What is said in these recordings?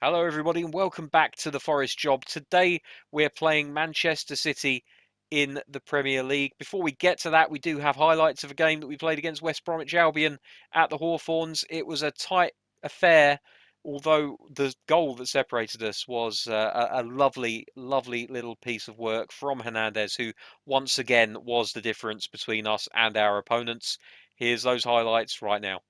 Hello everybody and welcome back to the Forest Job. Today we're playing Manchester City in the Premier League. Before we get to that, we do have highlights of a game that we played against West Bromwich Albion at the Hawthorns. It was a tight affair, although the goal that separated us was a lovely little piece of work from Hernandez, who once again was the difference between us and our opponents. Here's those highlights right now.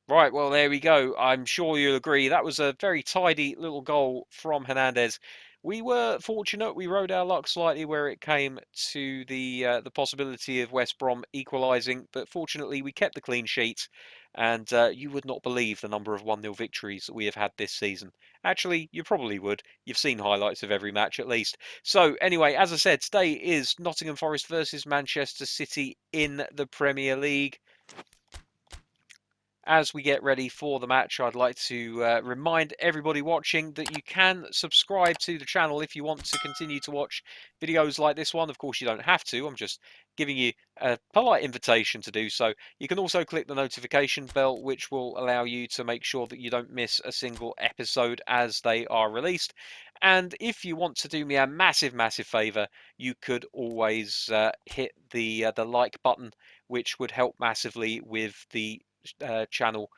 Right, well, there we go. I'm sure you'll agree. That was a very tidy little goal from Hernandez. We were fortunate. We rode our luck slightly where it came to the possibility of West Brom equalising, but fortunately we kept the clean sheet. And you would not believe the number of 1-0 victories that we have had this season. Actually, you probably would. You've seen highlights of every match at least. So anyway, as I said, today is Nottingham Forest versus Manchester City in the Premier League. As we get ready for the match, I'd like to remind everybody watching that you can subscribe to the channel if you want to continue to watch videos like this one. Of course, you don't have to. I'm just giving you a polite invitation to do so. You can also click the notification bell, which will allow you to make sure that you don't miss a single episode as they are released. And if you want to do me a massive favour, you could always hit the like button, which would help massively with the channel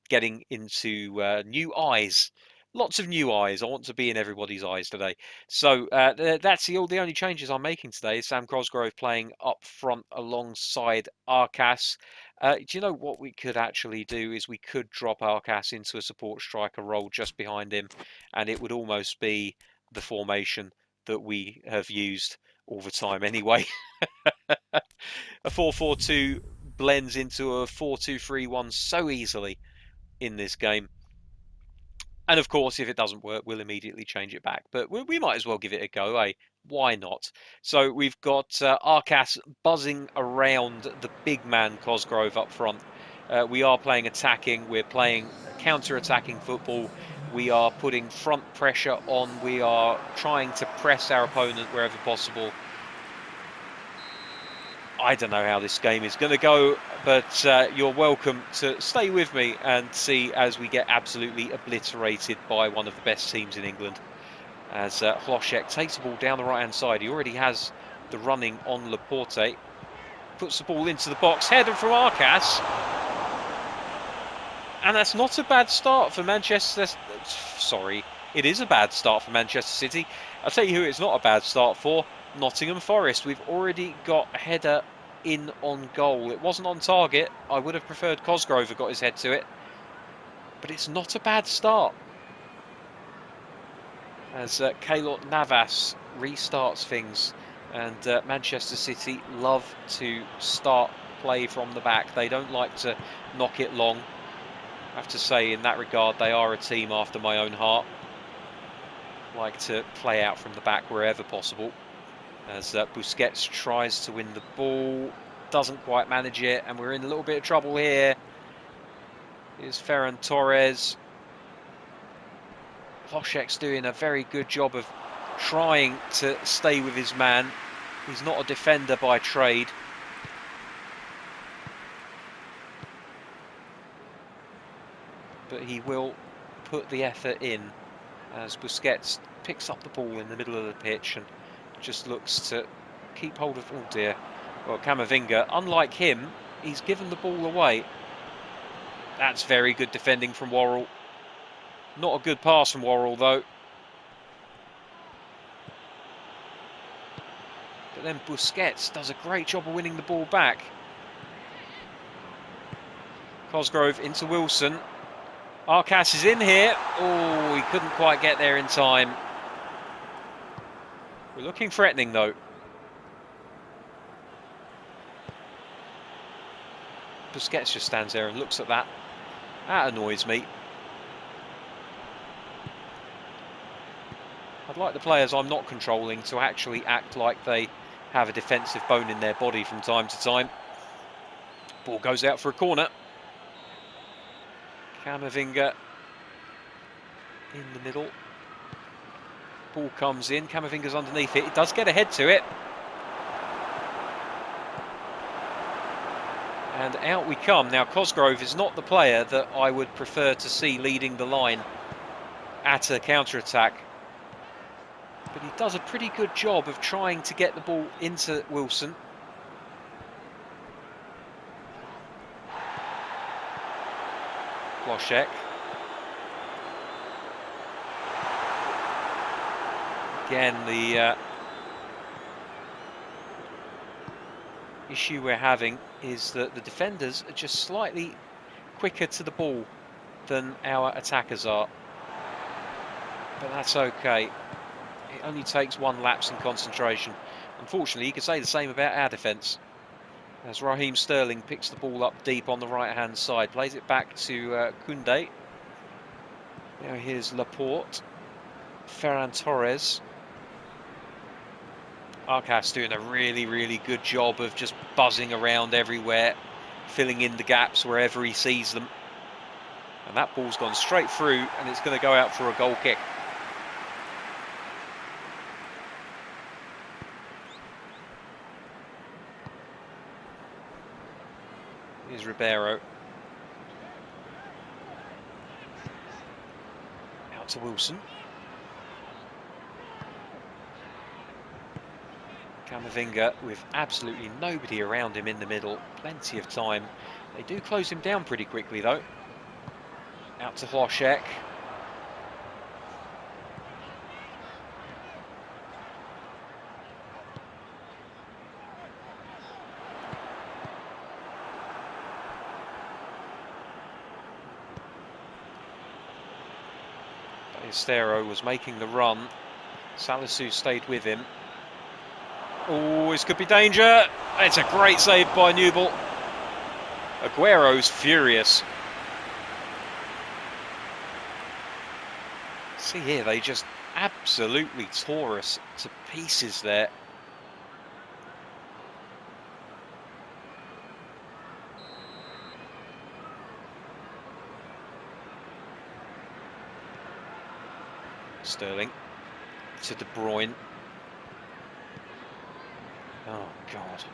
getting into new eyes. Lots of new eyes. I want to be in everybody's eyes today. So that's the only changes I'm making today. Sam Cosgrove playing up front alongside Arcas. Do you know what we could actually do is we could drop Arcas into a support striker role just behind him, and it would almost be the formation that we have used all the time anyway. A 4-4-2 blends into a 4-2-3-1 so easily in this game. And of course, if it doesn't work, we'll immediately change it back. But we might as well give it a go, eh? Why not? So we've got Arcas buzzing around the big man Cosgrove up front. We are playing attacking. We're playing counter-attacking football. We are putting front pressure on. We are trying to press our opponent wherever possible. I don't know how this game is going to go, but you're welcome to stay with me and see as we get absolutely obliterated by one of the best teams in England. As Hlošek takes the ball down the right-hand side. He already has the running on Laporte. Puts the ball into the box, header from Arcas. And that's not a bad start for Manchester. Sorry, it is a bad start for Manchester City. I'll tell you who it's not a bad start for. Nottingham Forest. We've already got a header in on goal. It wasn't on target. I would have preferred Cosgrove got his head to it. But it's not a bad start. As Keylor Navas restarts things. And Manchester City love to start play from the back. They don't like to knock it long. I have to say, in that regard, they are a team after my own heart. Like to play out from the back wherever possible. As Busquets tries to win the ball, doesn't quite manage it, and we're in a little bit of trouble here. Here's Ferran Torres. Hlošek's doing a very good job of trying to stay with his man. He's not a defender by trade. But he will put the effort in as Busquets picks up the ball in the middle of the pitch and just looks to keep hold of... Oh dear. Well, Camavinga, unlike him, he's given the ball away. That's very good defending from Worrell. Not a good pass from Worrell, though. But then Busquets does a great job of winning the ball back. Cosgrove into Wilson. Arcas is in here. Oh, he couldn't quite get there in time. We're looking threatening, though. Busquets just stands there and looks at that. That annoys me. I'd like the players I'm not controlling to actually act like they have a defensive bone in their body from time to time. Ball goes out for a corner. Camavinga in the middle. Ball comes in. Camavinga's underneath it. He does get ahead to it. And out we come. Now, Cosgrove is not the player that I would prefer to see leading the line at a counter-attack. But he does a pretty good job of trying to get the ball into Wilson. Hlošek. Again, the issue we're having is that the defenders are just slightly quicker to the ball than our attackers are. But that's okay. It only takes one lapse in concentration. Unfortunately, you could say the same about our defence. As Raheem Sterling picks the ball up deep on the right-hand side, plays it back to Koundé. Now here's Laporte. Ferran Torres. Arcas doing a really, really good job of just buzzing around everywhere, filling in the gaps wherever he sees them. And that ball's gone straight through, and it's going to go out for a goal kick. Here's Ribeiro. Out to Wilson. Camavinga with absolutely nobody around him in the middle. Plenty of time. They do close him down pretty quickly, though. Out to Hlošek. Estero was making the run. Salisu stayed with him. Oh, this could be danger. It's a great save by Newell. Aguero's furious. See here, they just absolutely tore us to pieces there. Sterling to De Bruyne. Oh, God.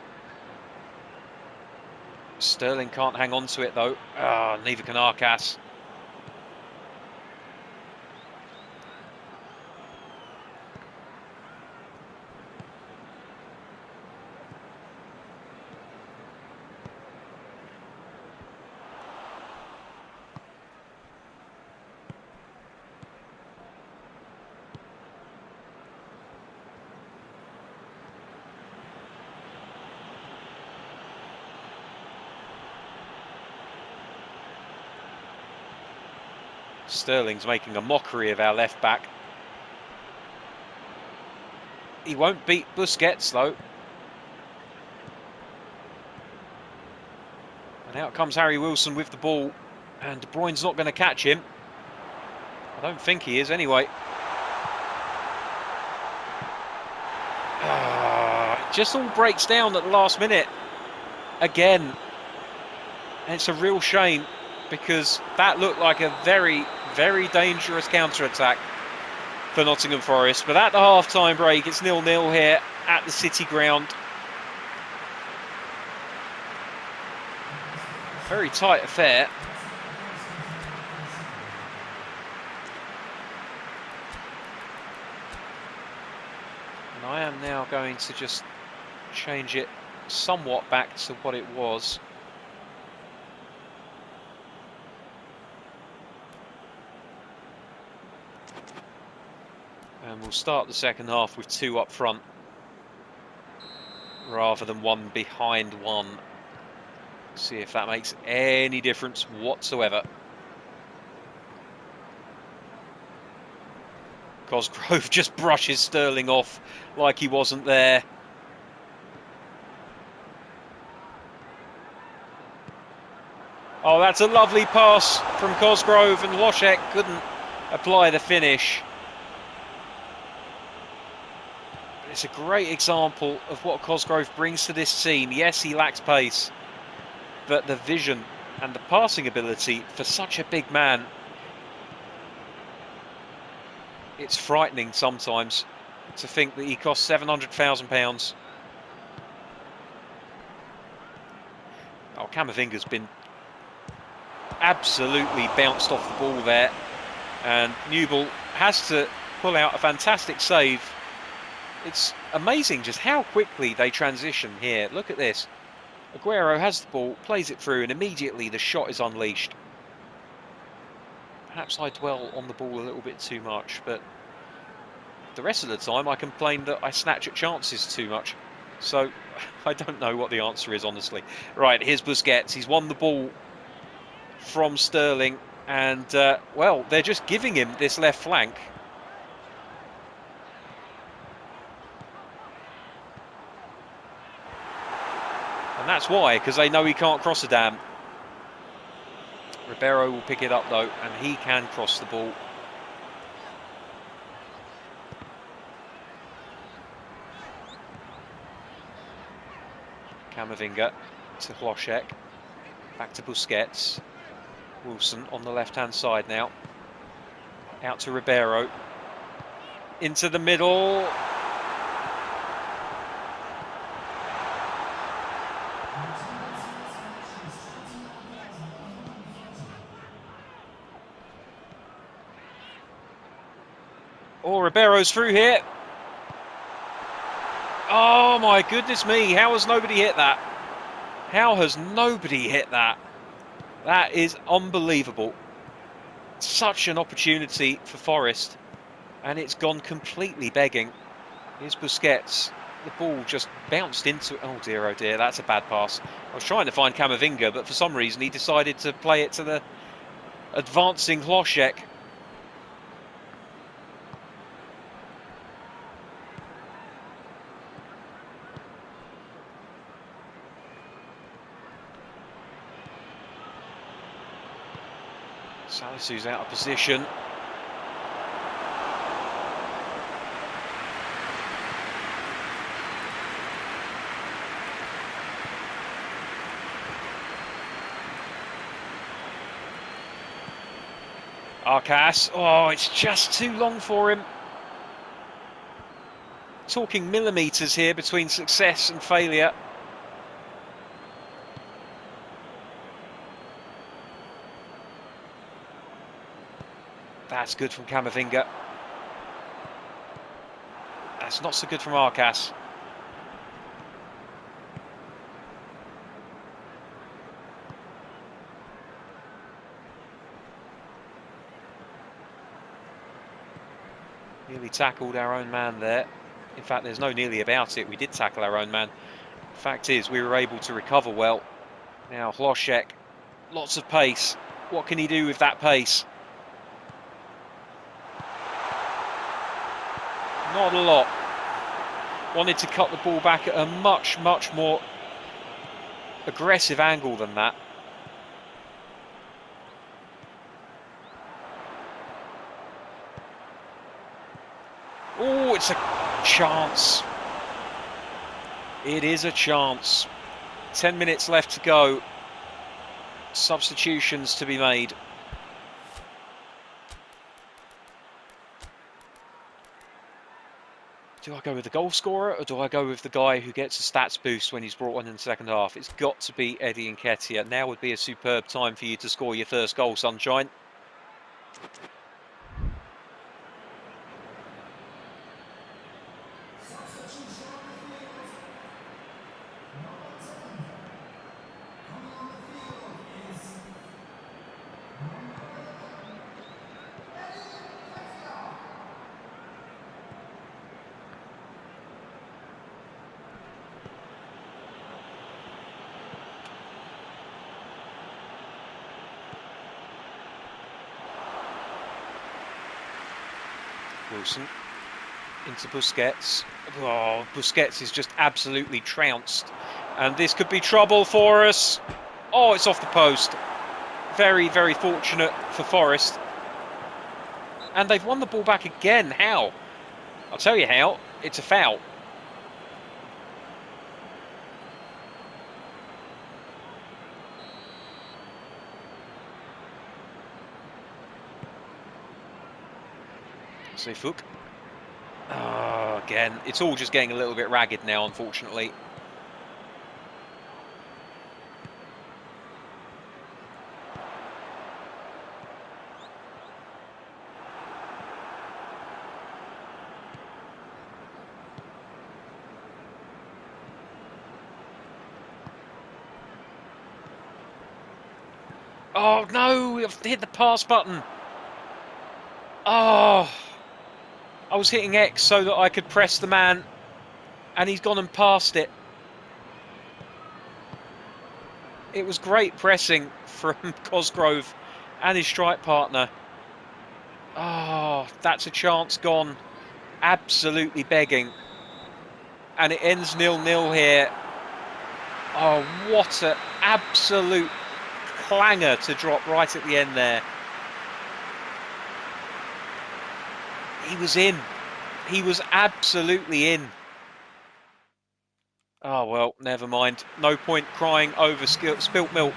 Sterling can't hang on to it, though. Ah, neither can Arcas. Sterling's making a mockery of our left back. He won't beat Busquets, though. And out comes Harry Wilson with the ball. And De Bruyne's not going to catch him. I don't think he is, anyway. It just all breaks down at the last minute. Again. And it's a real shame, because that looked like a very, very dangerous counter-attack for Nottingham Forest. But at the half-time break, it's 0-0 here at the City ground. Very tight affair. And I am now going to just change it somewhat back to what it was. And we'll start the second half with 2 up front, rather than 1 behind 1. See if that makes any difference whatsoever. Cosgrove just brushes Sterling off like he wasn't there. Oh, that's a lovely pass from Cosgrove, and Hlošek couldn't apply the finish. But it's a great example of what Cosgrove brings to this team. Yes, he lacks pace, but the vision and the passing ability for such a big man, it's frightening sometimes to think that he costs £700,000. Oh, Camavinga's been absolutely bounced off the ball there, and Newell has to pull out a fantastic save. It's amazing just how quickly they transition here. Look at this. Aguero has the ball, plays it through, and immediately the shot is unleashed. Perhaps I dwell on the ball a little bit too much, but the rest of the time I complain that I snatch at chances too much. So I don't know what the answer is, honestly. Right, here's Busquets. He's won the ball from Sterling, and well, they're just giving him this left flank. And that's why, because they know he can't cross a dam. Ribeiro will pick it up though, and he can cross the ball. Camavinga to Hlošek, back to Busquets. Wilson on the left-hand side now. Out to Ribeiro. Into the middle. Oh, Ribeiro's through here. Oh my goodness me, how has nobody hit that? How has nobody hit that? That is unbelievable. Such an opportunity for Forest, and it's gone completely begging. Here's Busquets. The ball just bounced into... oh dear, that's a bad pass. I was trying to find Camavinga, but for some reason he decided to play it to the advancing Hlošek. Salisu's out of position. Arcas, oh, it's just too long for him. Talking millimetres here between success and failure. That's good from Camavinga. That's not so good from Arcas. Nearly tackled our own man there. In fact, there's no nearly about it. We did tackle our own man. Fact is, we were able to recover well. Now, Hlošek, lots of pace. What can he do with that pace? Not a lot. Wanted to cut the ball back at a much, much more aggressive angle than that. Oh, it's a chance. It is a chance. 10 minutes left to go. Substitutions to be made. Do I go with the goal scorer, or do I go with the guy who gets a stats boost when he's brought on in the second half? It's got to be Eddie Nketiah. Now would be a superb time for you to score your first goal, sunshine. Wilson into Busquets. Oh, Busquets is just absolutely trounced. And this could be trouble for us. Oh, it's off the post. Very, very fortunate for Forest. And they've won the ball back again. How? I'll tell you how. It's a foul. Seyfouk. Oh, again, it's all just getting a little bit ragged now, unfortunately. Oh, no, I've hit the pass button. Oh, I was hitting X so that I could press the man, and he's gone and passed it. It was great pressing from Cosgrove and his strike partner. Oh, that's a chance gone. Absolutely begging. And it ends 0-0 here. Oh, what an absolute clanger to drop right at the end there. He was in. He was absolutely in. Oh, well, never mind. No point crying over spilt milk.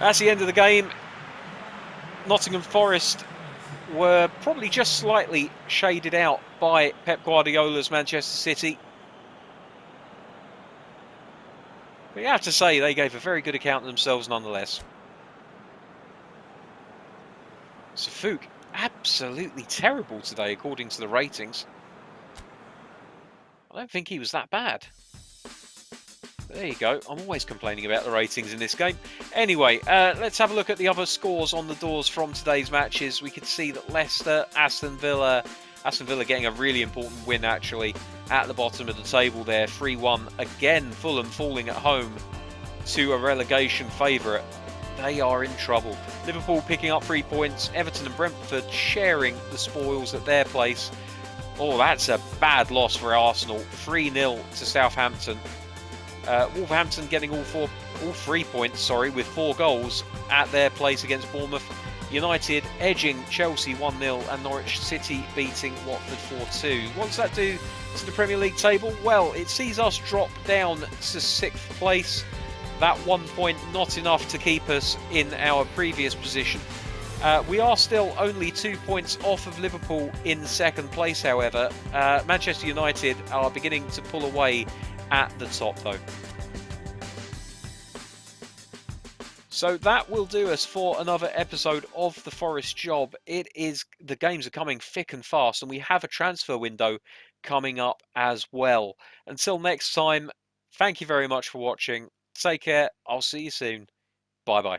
That's the end of the game. Nottingham Forest were probably just slightly shaded out by Pep Guardiola's Manchester City. But you have to say they gave a very good account of themselves nonetheless. Seyfouk, absolutely terrible today according to the ratings. I don't think he was that bad. But there you go. I'm always complaining about the ratings in this game. Anyway, let's have a look at the other scores on the doors from today's matches. We could see that Leicester, Aston Villa getting a really important win actually at the bottom of the table there, 3-1. Again, Fulham falling at home to a relegation favourite. They are in trouble. Liverpool picking up 3 points. Everton and Brentford sharing the spoils at their place. Oh, that's a bad loss for Arsenal. 3-0 to Southampton. Wolverhampton getting all 3 points, with 4 goals at their place against Bournemouth. United edging Chelsea 1-0 and Norwich City beating Watford 4-2. What does that do to the Premier League table? Well, it sees us drop down to 6th place. That 1 point not enough to keep us in our previous position. We are still only 2 points off of Liverpool in 2nd place, however. Manchester United are beginning to pull away at the top, though. So that will do us for another episode of The Forest Job. The games are coming thick and fast, and we have a transfer window coming up as well. Until next time, thank you very much for watching. Take care. I'll see you soon. Bye-bye.